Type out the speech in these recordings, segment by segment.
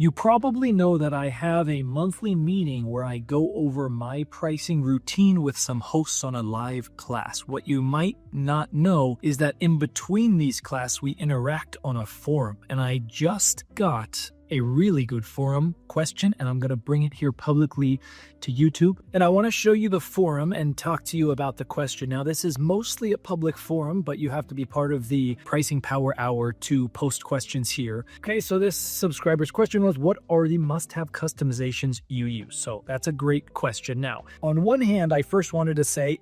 You probably know that I have a monthly meeting where I go over my pricing routine with some hosts on a live class. What you might not know is that in between these classes, we interact on a forum, and I just got a really good forum question, and I'm going to bring it here publicly to YouTube. And I want to show you the forum and talk to you about the question. Now, this is mostly a public forum, but you have to be part of the Pricing Power Hour to post questions here. Okay, so this subscriber's question was, what are the must-have customizations you use? So that's a great question. Now, on one hand, I first wanted to say,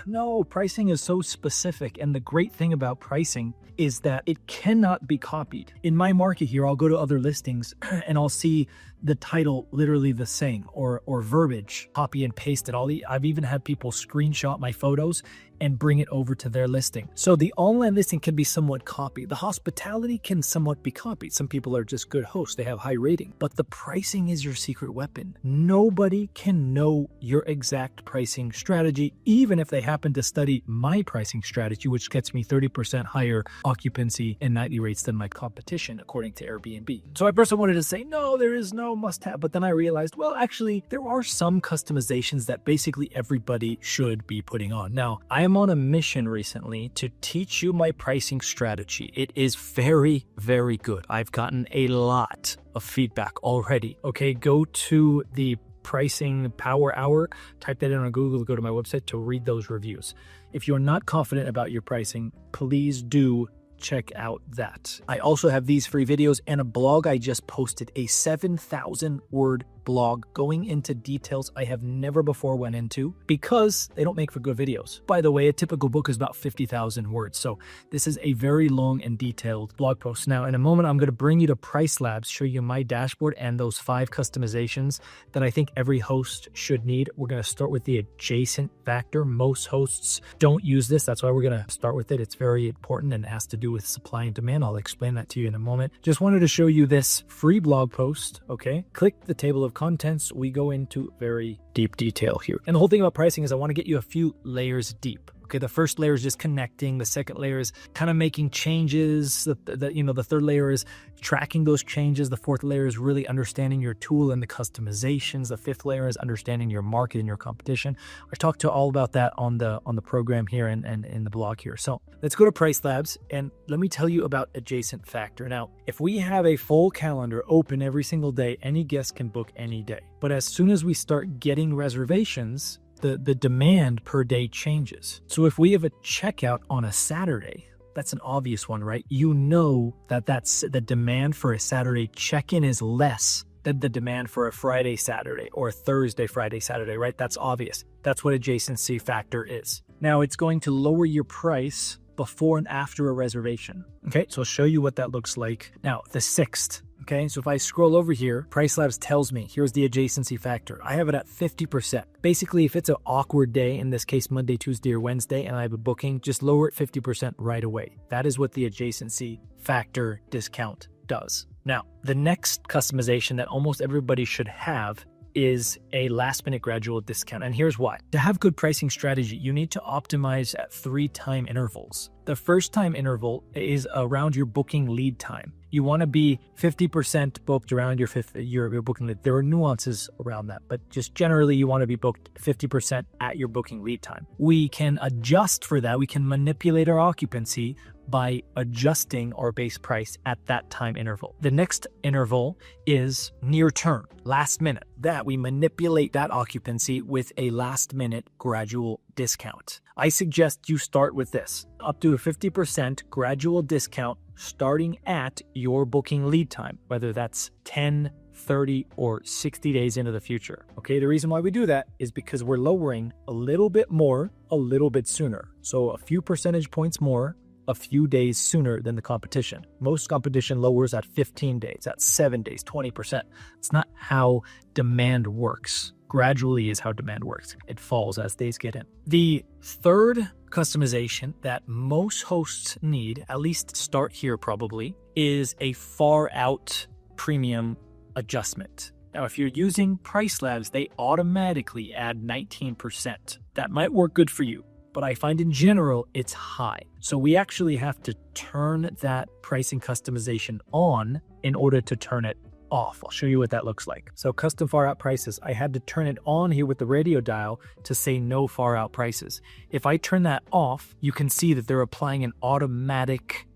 no, pricing is so specific. And the great thing about pricing is that it cannot be copied. In my market here, I'll go to other listings and I'll see the title literally the same or verbiage, copy and paste it. I've even had people screenshot my photos and bring it over to their listing. So the online listing can be somewhat copied. The hospitality can somewhat be copied. Some people are just good hosts. They have high rating, but the pricing is your secret weapon. Nobody can know your exact pricing strategy, even if they happen to study my pricing strategy, which gets me 30% higher occupancy and nightly rates than my competition, according to Airbnb. So I first wanted to say, no, there is no must-have, but then I realized, well, actually, there are some customizations that basically everybody should be putting on. Now, I am on a mission recently to teach you my pricing strategy. It is very, very good. I've gotten a lot of feedback already. Okay, go to the Pricing Power Hour, type that in on Google, go to my website to read those reviews. If you're not confident about your pricing, please do check out that. I also have these free videos and a blog I just posted, a 7,000 word blog going into details I have never before went into because they don't make for good videos. By the way, a typical book is about 50,000 words. So this is a very long and detailed blog post. Now, in a moment, I'm going to bring you to Price Labs, show you my dashboard and those 5 customizations that I think every host should need. We're going to start with the adjacent factor. Most hosts don't use this. That's why we're going to start with it. It's very important and it has to do with supply and demand. I'll explain that to you in a moment. Just wanted to show you this free blog post. Okay, click the table of contents. We go into very deep detail here. And the whole thing about pricing is I want to get you a few layers deep. Okay, the first layer is just connecting. The second layer is kind of making changes. The third layer is tracking those changes. The fourth layer is really understanding your tool and the customizations. The fifth layer is understanding your market and your competition. I talked to all about that on the program here and in the blog here. So let's go to Price Labs and let me tell you about adjacent factor. Now, if we have a full calendar open every single day, any guest can book any day. But as soon as we start getting reservations, the demand per day changes. So if we have a checkout on a Saturday, that's an obvious one, right? You know that's the demand for a Saturday check-in is less than the demand for a Friday, Saturday, or a Thursday, Friday, Saturday, right? That's obvious. That's what adjacency factor is. Now, it's going to lower your price before and after a reservation. Okay, so I'll show you what that looks like. Now, the 6th. Okay, so if I scroll over here, Price Labs tells me, here's the adjacency factor. I have it at 50%. Basically, if it's an awkward day, in this case, Monday, Tuesday, or Wednesday, and I have a booking, just lower it 50% right away. That is what the adjacency factor discount does. Now, the next customization that almost everybody should have is a last-minute gradual discount. And here's why. To have good pricing strategy, you need to optimize at 3 time intervals. The first time interval is around your booking lead time. You want to be 50% booked around your booking lead. There are nuances around that, but just generally you want to be booked 50% at your booking lead time. We can adjust for that. We can manipulate our occupancy by adjusting our base price at that time interval. The next interval is near term, last minute. That we manipulate that occupancy with a last minute gradual discount. I suggest you start with this, up to a 50% gradual discount starting at your booking lead time, whether that's 10, 30, or 60 days into the future. Okay, the reason why we do that is because we're lowering a little bit more, a little bit sooner. So a few percentage points more, a few days sooner than the competition. Most competition lowers at 15 days, at 7 days, 20%. It's not how demand works. Gradually is how demand works. It falls as days get in. The third customization that most hosts need, at least start here probably, is a far out premium adjustment. Now, if you're using Price Labs, they automatically add 19%. That might work good for you, but I find in general it's high. So we actually have to turn that pricing customization on in order to turn it off. I'll show you what that looks like. So custom far out prices, I had to turn it on here with the radio dial to say no far out prices. If I turn that off, you can see that they're applying an automatic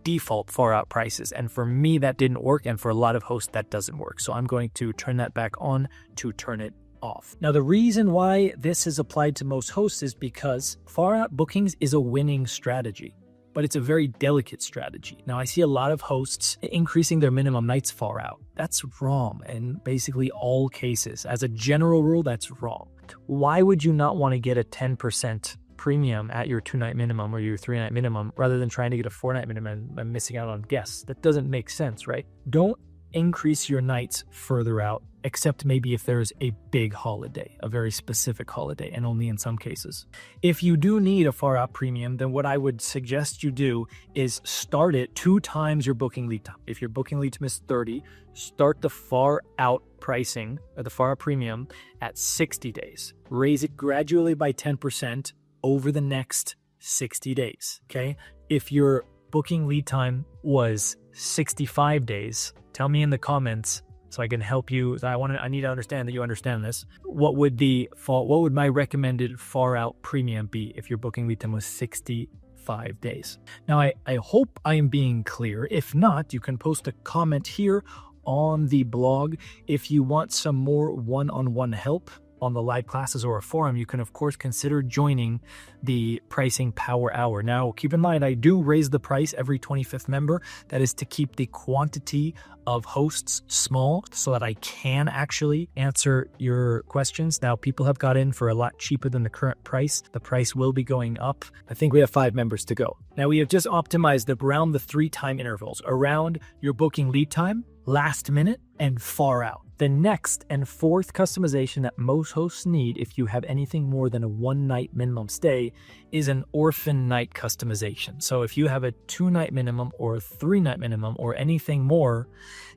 default far out prices. And for me, that didn't work. And for a lot of hosts, that doesn't work. So I'm going to turn that back on to turn it off. Now, the reason why this is applied to most hosts is because far out bookings is a winning strategy, but it's a very delicate strategy. Now, I see a lot of hosts increasing their minimum nights far out. That's wrong in basically all cases. As a general rule, that's wrong. Why would you not want to get a 10% premium at your 2-night minimum or your 3-night minimum rather than trying to get a 4-night minimum and missing out on guests? That doesn't make sense, right? Don't increase your nights further out, except maybe if there's a big holiday, a very specific holiday, and only in some cases. If you do need a far out premium, then what I would suggest you do is start it 2 times your booking lead time. If your booking lead time is 30, start the far out pricing or the far out premium at 60 days. Raise it gradually by 10% over the next 60 days, okay? If your booking lead time was 65 days, tell me in the comments so I can help you. I need to understand that you understand this. What would my recommended far out premium be if your booking lead time was 65 days? Now, I hope I am being clear. If not, you can post a comment here on the blog. If you want some more one-on-one help on the live classes or a forum, you can of course consider joining the Pricing Power Hour. Now, keep in mind, I do raise the price every 25th member. That is to keep the quantity of hosts small so that I can actually answer your questions. Now, people have got in for a lot cheaper than the current price. The price will be going up. I think we have 5 members to go. Now, we have just optimized around the 3 time intervals, around your booking lead time, last minute, and far out. The next and 4th customization that most hosts need if you have anything more than a 1-night minimum stay is an orphan night customization. So if you have a 2-night minimum or a 3-night minimum or anything more,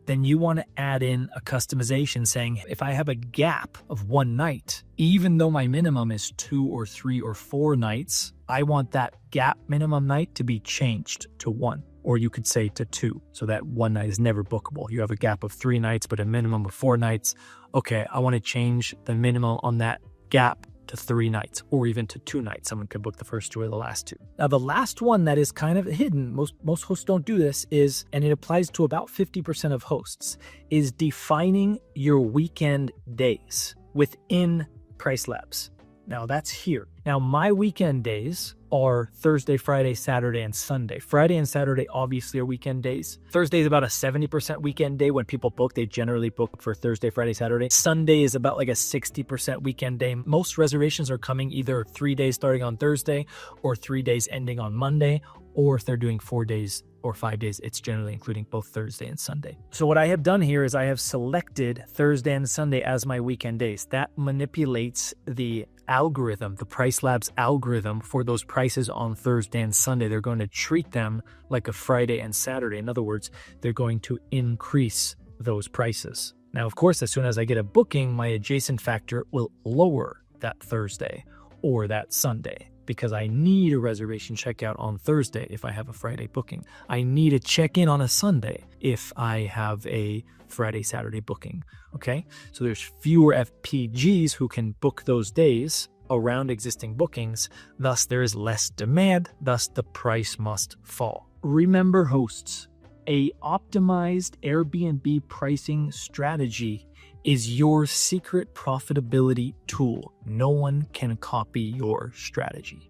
then you want to add in a customization saying, if I have a gap of 1 night, even though my minimum is 2 or 3 or 4 nights, I want that gap minimum night to be changed to 1. Or you could say to 2, so that 1 night is never bookable. You have a gap of 3 nights, but a minimum of 4 nights. Okay, I want to change the minimum on that gap to 3 nights, or even to 2 nights. Someone could book the first 2 or the last 2. Now, the last one that is kind of hidden, most hosts don't do this, is, and it applies to about 50% of hosts, is defining your weekend days within Price Labs. Now, that's here. Now, my weekend days are Thursday, Friday, Saturday, and Sunday. Friday and Saturday obviously are weekend days. Thursday is about a 70% weekend day. When people book, they generally book for Thursday, Friday, Saturday. Sunday is about like a 60% weekend day. Most reservations are coming either 3 days starting on Thursday or 3 days ending on Monday, or if they're doing 4 days or 5 days, it's generally including both Thursday and Sunday. So what I have done here is I have selected Thursday and Sunday as my weekend days. That manipulates the algorithm, the Price Labs algorithm for those prices on Thursday and Sunday. They're going to treat them like a Friday and Saturday. In other words, they're going to increase those prices. Now, of course, as soon as I get a booking, my adjacent factor will lower that Thursday or that Sunday, because I need a reservation checkout on Thursday if I have a Friday booking. I need a check-in on a Sunday if I have a Friday, Saturday booking, okay? So there's fewer FPGs who can book those days around existing bookings, thus there is less demand, thus the price must fall. Remember, hosts, a optimized Airbnb pricing strategy is your secret profitability tool. No one can copy your strategy.